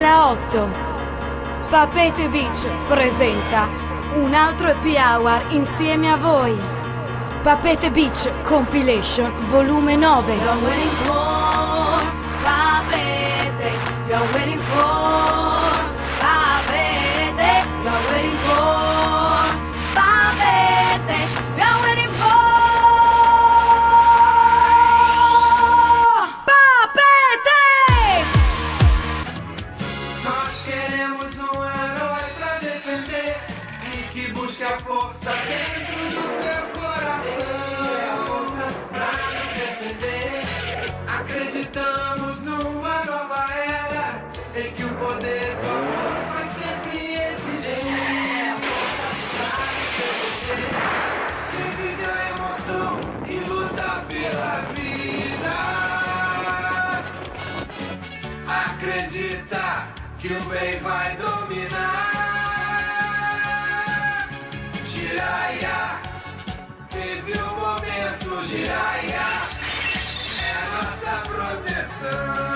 8. Papete Beach presenta un altro happy hour insieme a voi. Papete Beach Compilation volume 9. You're waiting for Papete. You're waiting for Papete. You're waiting for Papete. You're waiting for Papete. Nós queremos um herói pra defender e que busque a força dentro do seu coração. Força pra nos defender. Acreditamos numa nova era em que o poder do amor vai sempre existir. Força pra nos defender. Quem viveu a emoção e luta pela vida, acredita que o bem vai dominar. Jiraiya, vive o momento, Jiraiya, é nossa proteção.